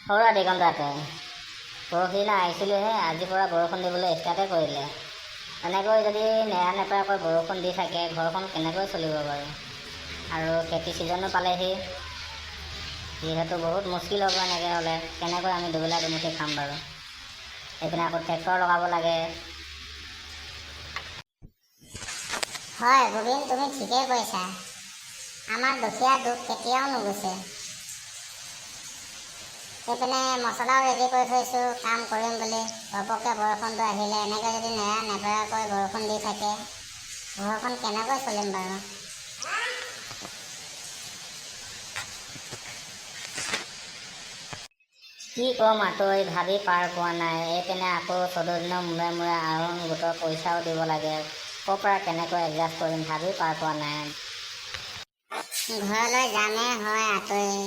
সৌৰা দিগন্তাতে পৰহিদিনা আহিছিলোঁহে, আজিৰ পৰা বৰষুণ দিবলৈ ষ্টাৰ্টে কৰিলে। এনেকৈ যদি নেৰা নেপেৰাকৈ বৰষুণ দি থাকে ঘৰখন কেনেকৈ চলিব বাৰু? আৰু খেতি ছিজনো পালেহি, যিহেতু বহুত মুস্কিল হ'ব। এনেকৈ হ'লে কেনেকৈ আমি দুবেলা দুমুঠি খাম বাৰু? এইপিনে আকৌ ট্ৰেক্টৰ লগাব লাগে। হয় গোবিন, তুমি ঠিকেই কৈছা। আমাৰ দুখীয়া দুখ কেতিয়াও নুগুচে। সেইপিনে মছলাও ৰেডি কৰি থৈছোঁ, কাম কৰিম বুলি। ঘপককৈ বৰষুণটো আহিলে, এনেকৈ যদি নেৰা নেপেৰাকৈ বৰষুণ দি থাকে ঘৰখন কেনেকৈ চলিম বাৰু? কি ক'ম আঁতৰি ভাবি পাৰ পোৱা নাই। এইপিনে আকৌ 14 দিনৰ মূৰে মূৰে আৰোহণ গোটৰ পইচাও দিব লাগে। ক'ৰ পৰা কেনেকৈ এডজাষ্ট কৰিম ভাবি পাৰ পোৱা নাই। ঘৰলৈ যামেই হয় আঁতৰি,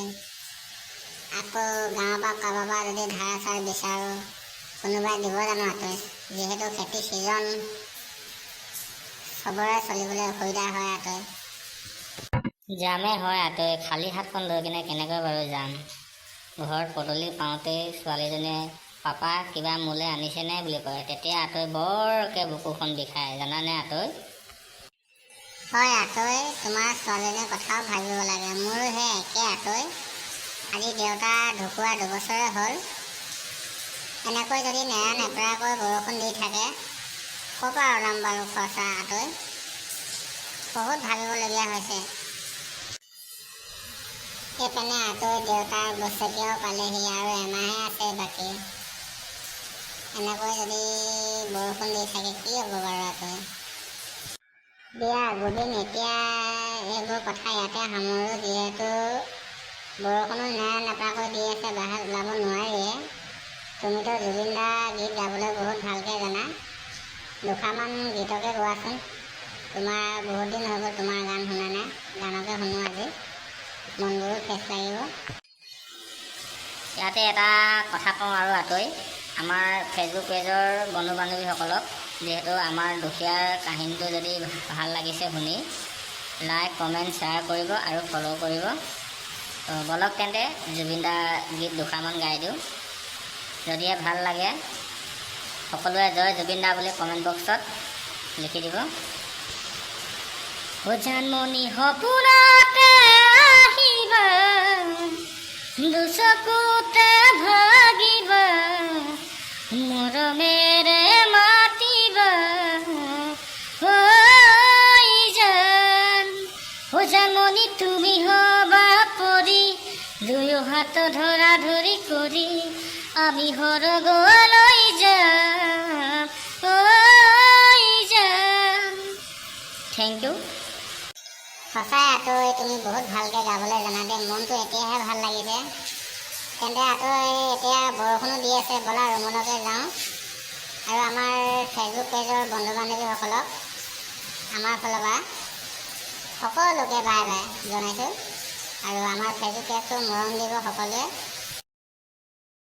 আকৌ গাঁৱৰ পৰা কাৰোবাৰ পৰা যদি ধাৰ চাৰ বিচাৰোঁ, কোনোবাই দিব জানো আঁতৰি? যিহেতু খেতি ছিজন, চবৰে চলিবলৈ অসুবিধা হয় আঁতৰি। যামেই হয় আঁতৰি, খালী হাতখন লৈ কিনে কেনেকৈ বাৰু যাম? ঘৰত পদূলি পাওঁতেই ছোৱালীজনীয়ে পাপা কিবা মোলৈ আনিছেনে বুলি কয়। তেতিয়া আঁতৰি বৰকৈ বুকুখন বিষায়, জানানে আঁতৰি? হয় আঁতৰি, তোমাৰ ছোৱালীজনীৰ কথাও ভাবিব লাগে। মোৰো সেই একে আঁতৰি। আজি দেউতা ঢুকুৱা 2 বছৰে হ'ল। এনেকৈ যদি নেৰা নেপেৰাকৈ বৰষুণ দি থাকে ক'ৰ পৰা ওলাম বাৰু খৰচা আঁতৰি? বহুত ভাবিবলগীয়া হৈছে। সেইপিনে আঁতৰি দেউতাৰ বছকীয়াও পালেহি, আৰু এমাহে আছে বাকী। এনেকৈ যদি বৰষুণ দি থাকে কি হ'ব বাৰু আঁতৰি? দিয়া গোবিন, এতিয়া এইবোৰ কথা ইয়াতে সামৰোঁ। যিহেতু বৰষুণো নেৰা নেপেৰাকৈ দি আছে, বাহিৰত ওলাব নোৱাৰিয়ে। তুমিতো জুবিন দা গীত গাবলৈ বহুত ভালকৈ জানা, দুষাৰমান গীতকে গোৱাচোন। তোমাৰ বহুত দিন হৈ গ'ল তোমাৰ গান শুনা নাই, গানকে শুনো আজি, মনবোৰো ফ্ৰেছ লাগিব। ইয়াতে এটা কথা কওঁ আৰু আঁতৰি, আমাৰ ফেচবুক পেজৰ বন্ধু বান্ধৱীসকলক, যিহেতু আমাৰ দুখীয়াৰ কাহিনীটো যদি ভাল লাগিছে শুনি, লাইক কমেণ্ট শ্বেয়াৰ কৰিব আৰু ফ'ল' কৰিব। বলক তেন্তে জুবিন দাৰ গীত দুষাৰমান গাই দিওঁ। যদিহে ভাল লাগে সকলোৱে জয় জুবিন দা বুলি কমেণ্ট বক্সত লিখি দিব। জানমণি সপোনতে আহিবা, দুচকুতে ভাগিবা, মৰমেৰে মাতিবা, জানমণি তুমি হবা পৰি, দুয়ো হাত ধৰা ধৰি কৰি আমি সৰগলৈ যাম। Thank you. সঁচাই আঁতৰি, তুমি বহুত ভালকৈ গাবলৈ জানা দেই। মনটো এতিয়াহে ভাল লাগিছে। তেন্তে আঁতৰি এতিয়া বৰষুণো দি আছে, ব'লা ৰুমলৈকে যাওঁ। আৰু আমাৰ ফেচবুক পেজৰ বন্ধু বান্ধৱীসকলক আমাৰ ফালৰ পৰা সকলোকে বাই বাই জনাইছোঁ। আৰু আমাৰ ফেচবুক পেজটো মৰম দিব সকলোৱে।